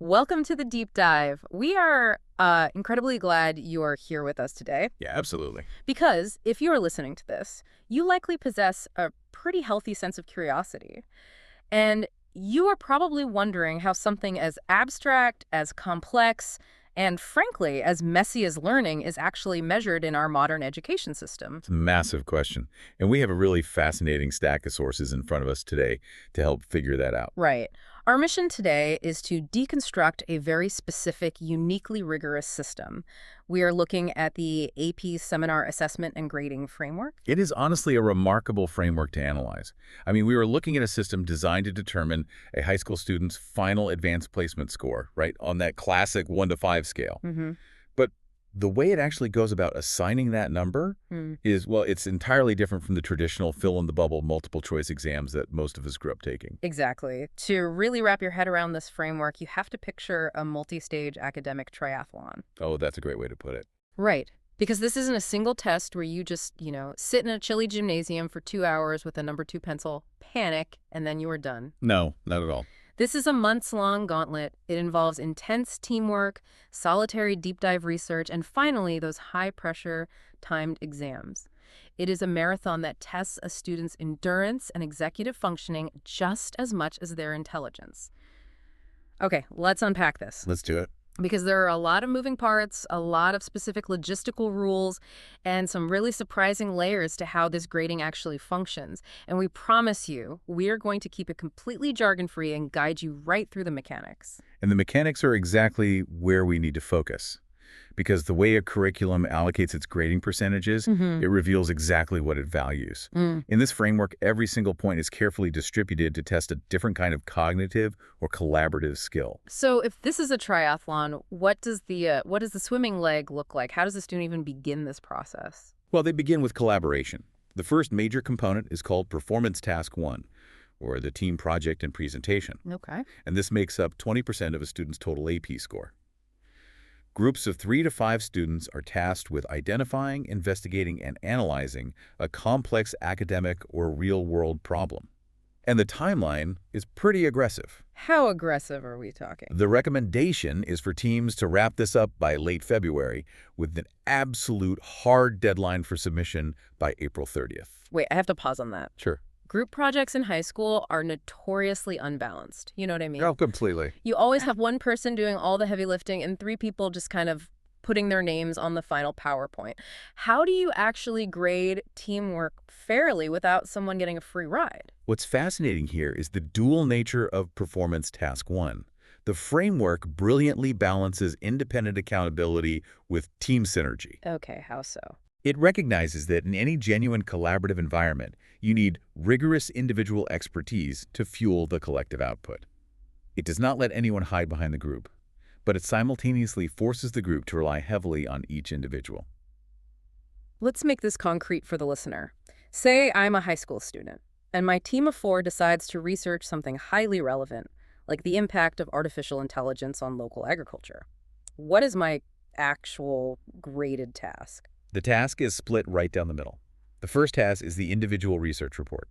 Welcome to the deep dive. We are incredibly glad you are here with us today Yeah, absolutely. because if you are listening to this, you likely possess a pretty healthy sense of curiosity. And you are probably wondering how something as abstract, as complex, and frankly, as messy as learning is actually measured in our modern education system. It's a massive question. And we have a really fascinating stack of sources in front of us today to help figure that out. Right. Our mission today is to deconstruct a very specific, uniquely rigorous system. We are looking at the AP Seminar Assessment and Grading Framework. It is honestly a remarkable framework to analyze. I mean, we were looking at a system designed to determine a high school student's final advanced placement score, right, on that classic 1 to 5 scale. Mm-hmm. But the way it actually goes about assigning that number is, well, it's entirely different from the traditional fill-in-the-bubble multiple choice exams that most of us grew up taking. Exactly. To really wrap your head around this framework, you have to picture a multi-stage academic triathlon. Oh, that's a great way to put it. Right. Because this isn't a single test where you just, sit in a chilly gymnasium for 2 hours with a number 2 pencil, panic, and then you are done. No, not at all. This is a months-long gauntlet. It involves intense teamwork, solitary deep dive research, and finally, those high-pressure timed exams. It is a marathon that tests a student's endurance and executive functioning just as much as their intelligence. Okay, let's unpack this. Let's do it. Because there are a lot of moving parts, a lot of specific logistical rules, and some really surprising layers to how this grading actually functions. And we promise you, we are going to keep it completely jargon-free and guide you right through the mechanics. And the mechanics are exactly where we need to focus. Because the way a curriculum allocates its grading percentages, it reveals exactly what it values. Mm. In this framework, every single point is carefully distributed to test a different kind of cognitive or collaborative skill. So if this is a triathlon, what does the swimming leg look like? How does the student even begin this process? Well, they begin with collaboration. The first major component is called Performance Task 1, or the team project and presentation. Okay. And this makes up 20% of a student's total AP score. Groups of 3 to 5 students are tasked with identifying, investigating, and analyzing a complex academic or real-world problem. And the timeline is pretty aggressive. How aggressive are we talking? The recommendation is for teams to wrap this up by late February with an absolute hard deadline for submission by April 30th. Wait, I have to pause on that. Sure. Group projects in high school are notoriously unbalanced. You know what I mean? Oh, completely. You always have one person doing all the heavy lifting and 3 people just kind of putting their names on the final PowerPoint. How do you actually grade teamwork fairly without someone getting a free ride? What's fascinating here is the dual nature of Performance Task 1. The framework brilliantly balances independent accountability with team synergy. Okay, how so? It recognizes that in any genuine collaborative environment, you need rigorous individual expertise to fuel the collective output. It does not let anyone hide behind the group, but it simultaneously forces the group to rely heavily on each individual. Let's make this concrete for the listener. Say I'm a high school student, and my team of 4 decides to research something highly relevant, like the impact of artificial intelligence on local agriculture. What is my actual graded task? The task is split right down the middle. The first task is the individual research report.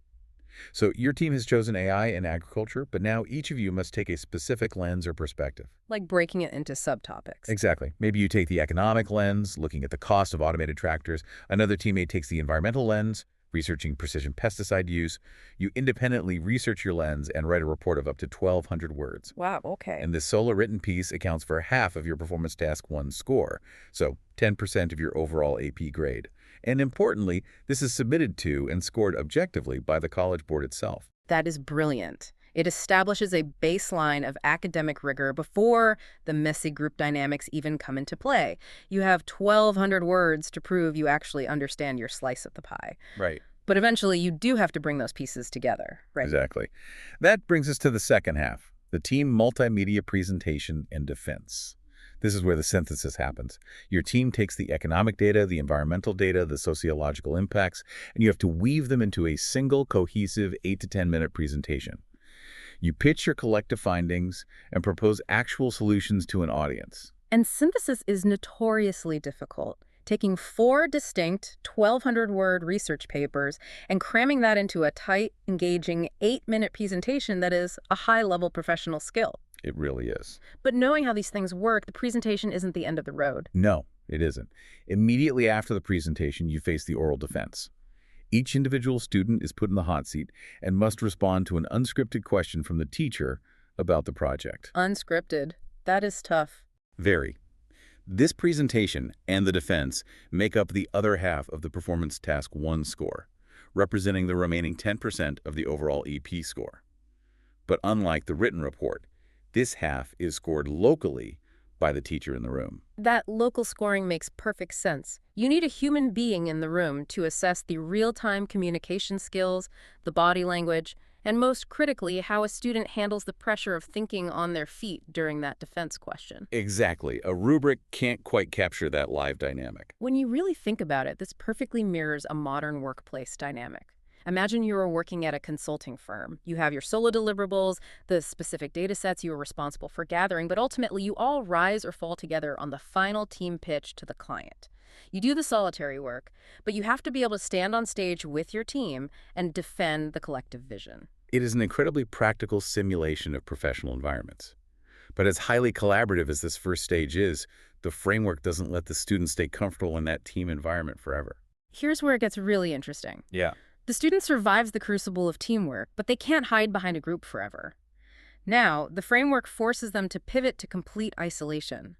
So your team has chosen AI and agriculture, but now each of you must take a specific lens or perspective. Like breaking it into subtopics. Exactly. Maybe you take the economic lens, looking at the cost of automated tractors. Another teammate takes the environmental lens, researching precision pesticide use. You independently research your lens and write a report of up to 1,200 words. Wow, okay. And this solo written piece accounts for half of your Performance Task 1 score, so 10% of your overall AP grade. And importantly, this is submitted to and scored objectively by the College Board itself. That is brilliant. It establishes a baseline of academic rigor before the messy group dynamics even come into play. You have 1,200 words to prove you actually understand your slice of the pie. Right. But eventually, you do have to bring those pieces together, right? Exactly. That brings us to the second half, the team multimedia presentation and defense. This is where the synthesis happens. Your team takes the economic data, the environmental data, the sociological impacts, and you have to weave them into a single cohesive 8 to 10-minute presentation. You pitch your collective findings and propose actual solutions to an audience. And synthesis is notoriously difficult. Taking 4 distinct 1,200-word research papers and cramming that into a tight, engaging 8-minute presentation that is a high-level professional skill. It really is. But knowing how these things work, the presentation isn't the end of the road. No, it isn't. Immediately after the presentation, you face the oral defense. Each individual student is put in the hot seat and must respond to an unscripted question from the teacher about the project. Unscripted. That is tough. Very. This presentation and the defense make up the other half of the Performance Task 1 score, representing the remaining 10% of the overall EP score. But unlike the written report, this half is scored locally by the teacher in the room. That local scoring makes perfect sense. You need a human being in the room to assess the real-time communication skills, the body language, and most critically, how a student handles the pressure of thinking on their feet during that defense question. Exactly. A rubric can't quite capture that live dynamic. When you really think about it, this perfectly mirrors a modern workplace dynamic. Imagine you are working at a consulting firm. You have your solo deliverables, the specific data sets you are responsible for gathering, but ultimately you all rise or fall together on the final team pitch to the client. You do the solitary work, but you have to be able to stand on stage with your team and defend the collective vision. It is an incredibly practical simulation of professional environments. But as highly collaborative as this first stage is, the framework doesn't let the students stay comfortable in that team environment forever. Here's where it gets really interesting. Yeah. The student survives the crucible of teamwork, but they can't hide behind a group forever. Now, the framework forces them to pivot to complete isolation.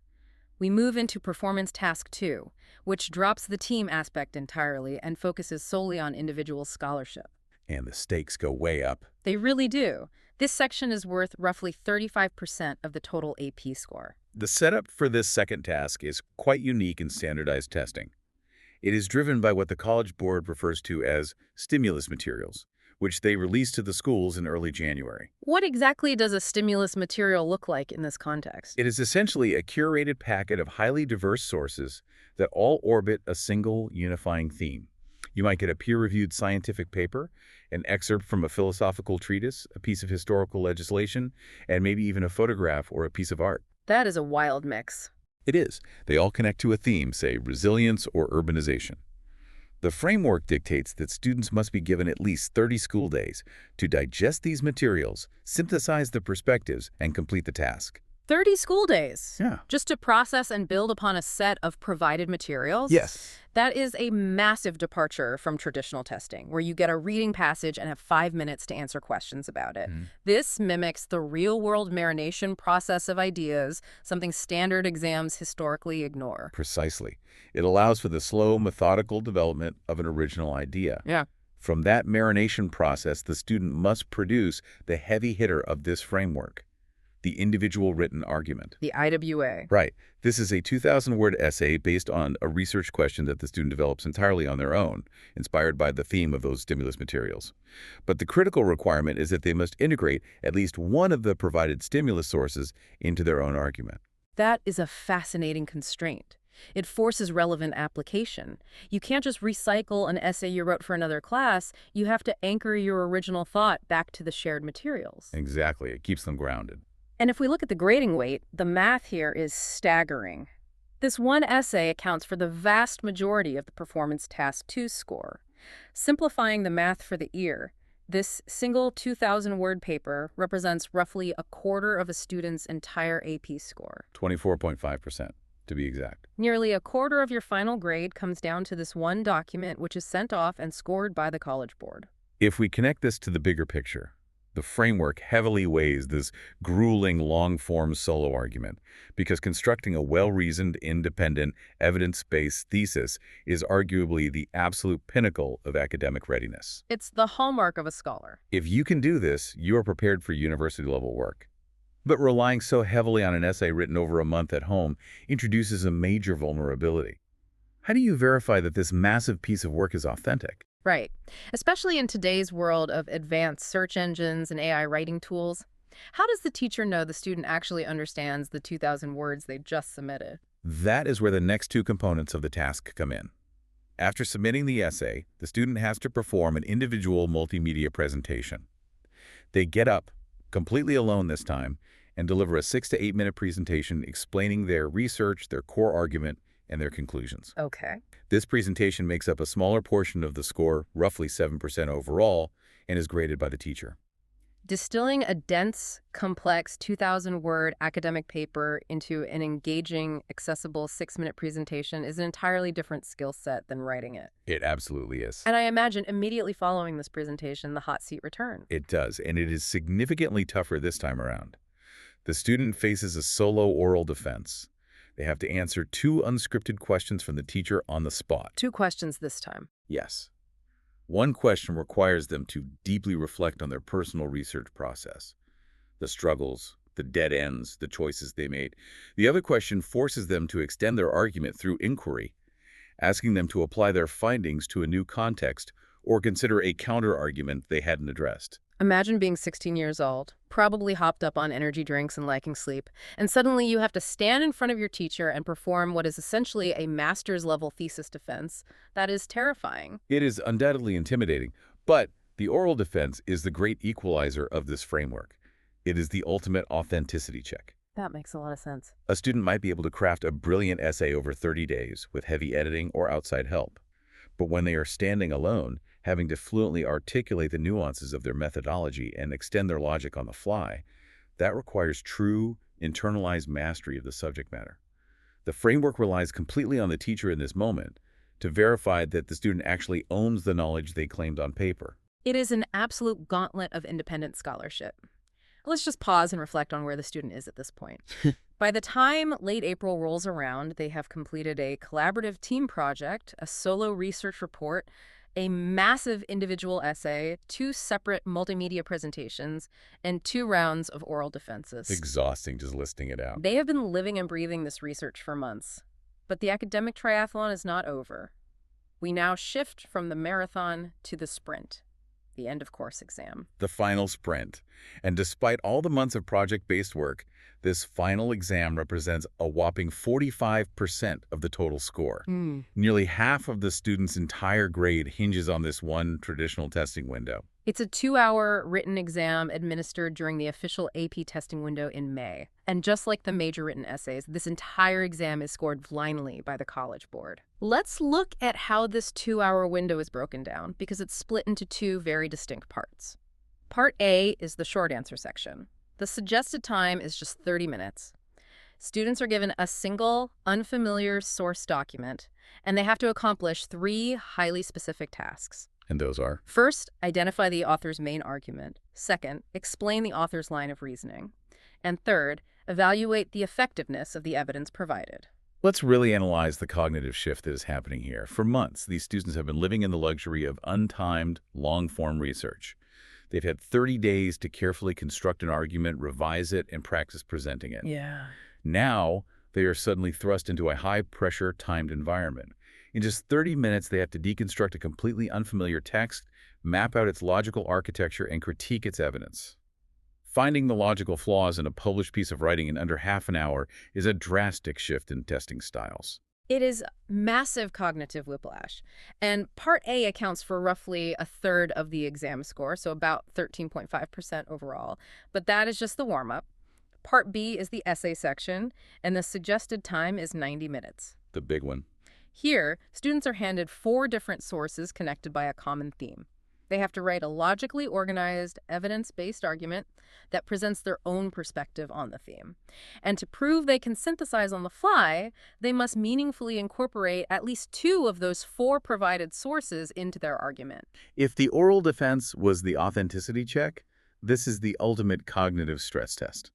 We move into Performance Task 2, which drops the team aspect entirely and focuses solely on individual scholarship. And the stakes go way up. They really do. This section is worth roughly 35% of the total AP score. The setup for this second task is quite unique in standardized testing. It is driven by what the College Board refers to as stimulus materials, which they released to the schools in early January. What exactly does a stimulus material look like in this context? It is essentially a curated packet of highly diverse sources that all orbit a single unifying theme. You might get a peer-reviewed scientific paper, an excerpt from a philosophical treatise, a piece of historical legislation, and maybe even a photograph or a piece of art. That is a wild mix. It is. They all connect to a theme, say resilience or urbanization. The framework dictates that students must be given at least 30 school days to digest these materials, synthesize the perspectives, and complete the task. 30 school days. Yeah. Just to process and build upon a set of provided materials? Yes. That is a massive departure from traditional testing, where you get a reading passage and have 5 minutes to answer questions about it. This mimics the real-world marination process of ideas, something standard exams historically ignore. Precisely. It allows for the slow, methodical development of an original idea. Yeah. From that marination process, the student must produce the heavy hitter of this framework, the individual written argument. The IWA. Right. This is a 2,000-word essay based on a research question that the student develops entirely on their own, inspired by the theme of those stimulus materials. But the critical requirement is that they must integrate at least one of the provided stimulus sources into their own argument. That is a fascinating constraint. It forces relevant application. You can't just recycle an essay you wrote for another class. You have to anchor your original thought back to the shared materials. Exactly. It keeps them grounded. And if we look at the grading weight, the math here is staggering. This one essay accounts for the vast majority of the Performance Task 2 score. Simplifying the math for the ear, this single 2,000-word paper represents roughly a quarter of a student's entire AP score. 24.5%, to be exact. Nearly a quarter of your final grade comes down to this one document, which is sent off and scored by the College Board. If we connect this to the bigger picture, the framework heavily weighs this grueling long-form solo argument because constructing a well-reasoned, independent, evidence-based thesis is arguably the absolute pinnacle of academic readiness. It's the hallmark of a scholar. If you can do this, you are prepared for university-level work. But relying so heavily on an essay written over a month at home introduces a major vulnerability. How do you verify that this massive piece of work is authentic? Right. Especially in today's world of advanced search engines and AI writing tools. How does the teacher know the student actually understands the 2,000 words they just submitted? That is where the next two components of the task come in. After submitting the essay, the student has to perform an individual multimedia presentation. They get up, completely alone this time, and deliver a 6 to 8 minute presentation explaining their research, their core argument, and their conclusions. Okay. This presentation makes up a smaller portion of the score, roughly 7% overall, and is graded by the teacher. Distilling a dense, complex 2,000-word academic paper into an engaging, accessible 6-minute presentation is an entirely different skill set than writing it. It absolutely is. And I imagine immediately following this presentation, the hot seat returns. It does, and it is significantly tougher this time around. The student faces a solo oral defense. They have to answer 2 unscripted questions from the teacher on the spot. 2 questions this time. Yes. One question requires them to deeply reflect on their personal research process, the struggles, the dead ends, the choices they made. The other question forces them to extend their argument through inquiry, asking them to apply their findings to a new context or consider a counter-argument they hadn't addressed. Imagine being 16 years old, probably hopped up on energy drinks and liking sleep, and suddenly you have to stand in front of your teacher and perform what is essentially a master's-level thesis defense. That is terrifying. It is undoubtedly intimidating, but the oral defense is the great equalizer of this framework. It is the ultimate authenticity check. That makes a lot of sense. A student might be able to craft a brilliant essay over 30 days with heavy editing or outside help. But when they are standing alone, having to fluently articulate the nuances of their methodology and extend their logic on the fly, that requires true, internalized mastery of the subject matter. The framework relies completely on the teacher in this moment to verify that the student actually owns the knowledge they claimed on paper. It is an absolute gauntlet of independent scholarship. Let's just pause and reflect on where the student is at this point. By the time late April rolls around, they have completed a collaborative team project, a solo research report, a massive individual essay, 2 separate multimedia presentations, and 2 rounds of oral defenses. Exhausting just listing it out. They have been living and breathing this research for months. But the academic triathlon is not over. We now shift from the marathon to the sprint, the end-of-course exam. The final sprint. And despite all the months of project-based work, this final exam represents a whopping 45% of the total score. Nearly half of the student's entire grade hinges on this one traditional testing window. It's a 2-hour written exam administered during the official AP testing window in May. And just like the major written essays, this entire exam is scored blindly by the College Board. Let's look at how this 2-hour window is broken down, because it's split into 2 very distinct parts. Part A is the short answer section. The suggested time is just 30 minutes. Students are given a single, unfamiliar source document, and they have to accomplish 3 highly specific tasks. And those are? First, identify the author's main argument. Second, explain the author's line of reasoning. And third, evaluate the effectiveness of the evidence provided. Let's really analyze the cognitive shift that is happening here. For months, these students have been living in the luxury of untimed, long-form research. They've had 30 days to carefully construct an argument, revise it, and practice presenting it. Yeah. Now, they are suddenly thrust into a high-pressure, timed environment. In just 30 minutes, they have to deconstruct a completely unfamiliar text, map out its logical architecture, and critique its evidence. Finding the logical flaws in a published piece of writing in under half an hour is a drastic shift in testing styles. It is massive cognitive whiplash. And Part A accounts for roughly a third of the exam score, so about 13.5% overall. But that is just the warm-up. Part B is the essay section, and the suggested time is 90 minutes. The big one. Here, students are handed 4 different sources connected by a common theme. They have to write a logically organized, evidence-based argument that presents their own perspective on the theme. And to prove they can synthesize on the fly, they must meaningfully incorporate at least 2 of those 4 provided sources into their argument. If the oral defense was the authenticity check, this is the ultimate cognitive stress test.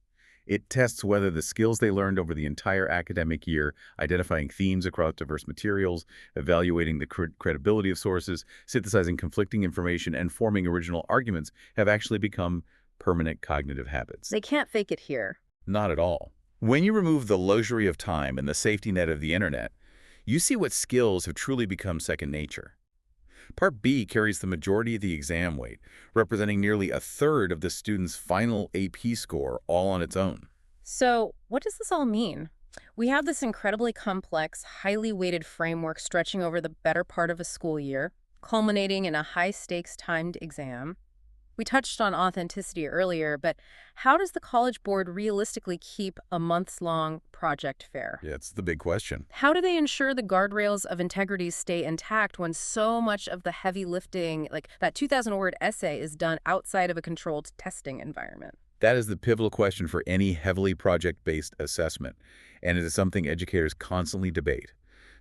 It tests whether the skills they learned over the entire academic year, identifying themes across diverse materials, evaluating the credibility of sources, synthesizing conflicting information, and forming original arguments, have actually become permanent cognitive habits. They can't fake it here. Not at all. When you remove the luxury of time and the safety net of the internet, you see what skills have truly become second nature. Part B carries the majority of the exam weight, representing nearly a third of the student's final AP score all on its own. So, what does this all mean? We have this incredibly complex, highly weighted framework stretching over the better part of a school year, culminating in a high-stakes timed exam. We touched on authenticity earlier, but how does the College Board realistically keep a months-long project fair? Yeah, it's the big question. How do they ensure the guardrails of integrity stay intact when so much of the heavy lifting, like that 2,000-word essay, is done outside of a controlled testing environment? That is the pivotal question for any heavily project-based assessment, and it is something educators constantly debate.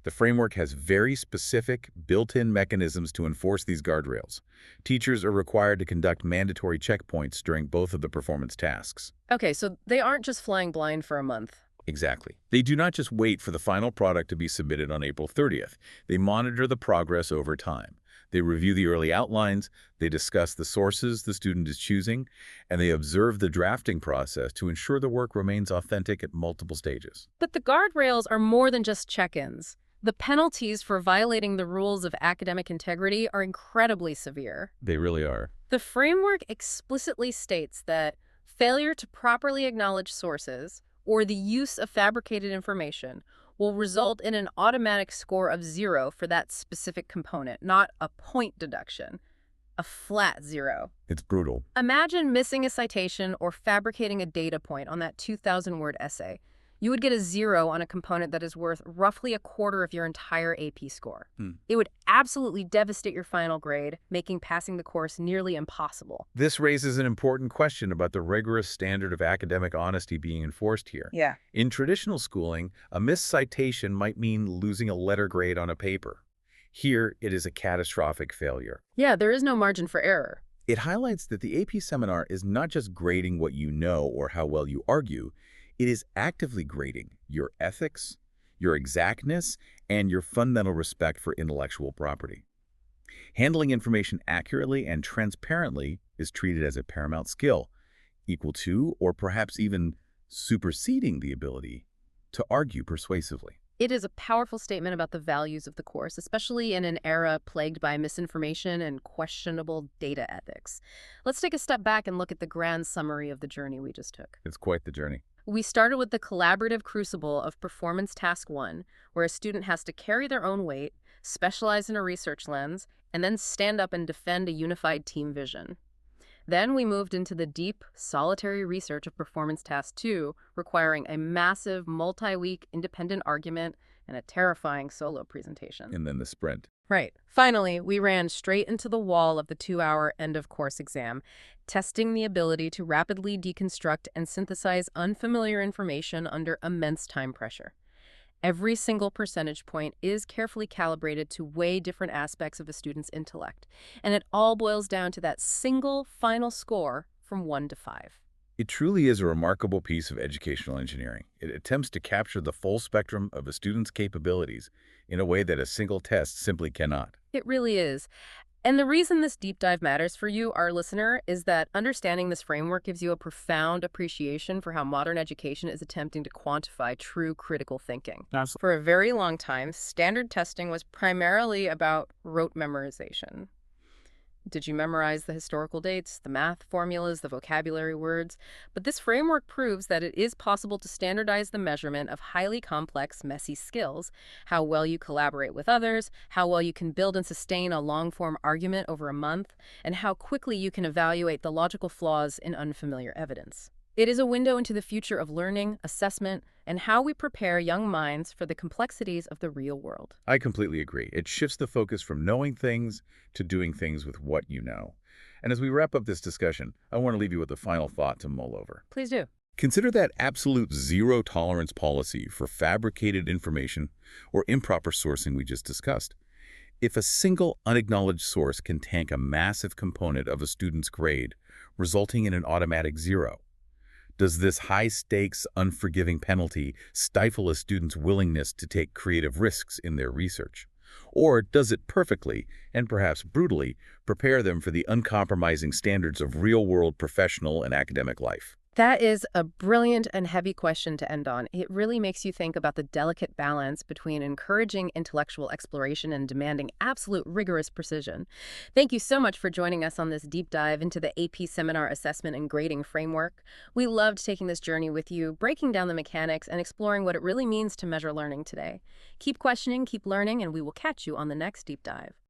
The framework has very specific, built-in mechanisms to enforce these guardrails. Teachers are required to conduct mandatory checkpoints during both of the performance tasks. Okay, so they aren't just flying blind for a month. Exactly. They do not just wait for the final product to be submitted on April 30th. They monitor the progress over time. They review the early outlines, they discuss the sources the student is choosing, and they observe the drafting process to ensure the work remains authentic at multiple stages. But the guardrails are more than just check-ins. The penalties for violating the rules of academic integrity are incredibly severe. They really are. The framework explicitly states that failure to properly acknowledge sources or the use of fabricated information will result in an automatic score of 0 for that specific component, not a point deduction, a flat 0. It's brutal. Imagine missing a citation or fabricating a data point on that 2,000-word essay. You would get a 0 on a component that is worth roughly a quarter of your entire AP score. It would absolutely devastate your final grade, making passing the course nearly impossible. This raises an important question about the rigorous standard of academic honesty being enforced here. Yeah. In traditional schooling, a missed citation might mean losing a letter grade on a paper. Here, it is a catastrophic failure. Yeah, there is no margin for error. It highlights that the AP seminar is not just grading what you know or how well you argue. It is actively grading your ethics, your exactness, and your fundamental respect for intellectual property. Handling information accurately and transparently is treated as a paramount skill, equal to or perhaps even superseding the ability to argue persuasively. It is a powerful statement about the values of the course, especially in an era plagued by misinformation and questionable data ethics. Let's take a step back and look at the grand summary of the journey we just took. It's quite the journey. We started with the collaborative crucible of Performance Task 1, where a student has to carry their own weight, specialize in a research lens, and then stand up and defend a unified team vision. Then we moved into the deep, solitary research of Performance Task 2, requiring a massive, multi-week independent argument and a terrifying solo presentation. And then the sprint. Right. Finally, we ran straight into the wall of the 2-hour end-of-course exam, testing the ability to rapidly deconstruct and synthesize unfamiliar information under immense time pressure. Every single percentage point is carefully calibrated to weigh different aspects of a student's intellect, and it all boils down to that single final score from 1 to 5. It truly is a remarkable piece of educational engineering. It attempts to capture the full spectrum of a student's capabilities in a way that a single test simply cannot. It really is. And the reason this deep dive matters for you, our listener, is that understanding this framework gives you a profound appreciation for how modern education is attempting to quantify true critical thinking. Absolutely. For a very long time, standard testing was primarily about rote memorization. Did you memorize the historical dates, the math formulas, the vocabulary words? But this framework proves that it is possible to standardize the measurement of highly complex, messy skills, how well you collaborate with others, how well you can build and sustain a long-form argument over a month, and how quickly you can evaluate the logical flaws in unfamiliar evidence. It is a window into the future of learning, assessment, and how we prepare young minds for the complexities of the real world. I completely agree. It shifts the focus from knowing things to doing things with what you know. And as we wrap up this discussion, I want to leave you with a final thought to mull over. Please do. Consider that absolute zero-tolerance policy for fabricated information or improper sourcing we just discussed. If a single unacknowledged source can tank a massive component of a student's grade, resulting in an automatic 0, does this high-stakes, unforgiving penalty stifle a student's willingness to take creative risks in their research? Or does it perfectly, and perhaps brutally, prepare them for the uncompromising standards of real-world professional and academic life? That is a brilliant and heavy question to end on. It really makes you think about the delicate balance between encouraging intellectual exploration and demanding absolute rigorous precision. Thank you so much for joining us on this deep dive into the AP Seminar Assessment and Grading Framework. We loved taking this journey with you, breaking down the mechanics and exploring what it really means to measure learning today. Keep questioning, keep learning, and we will catch you on the next deep dive.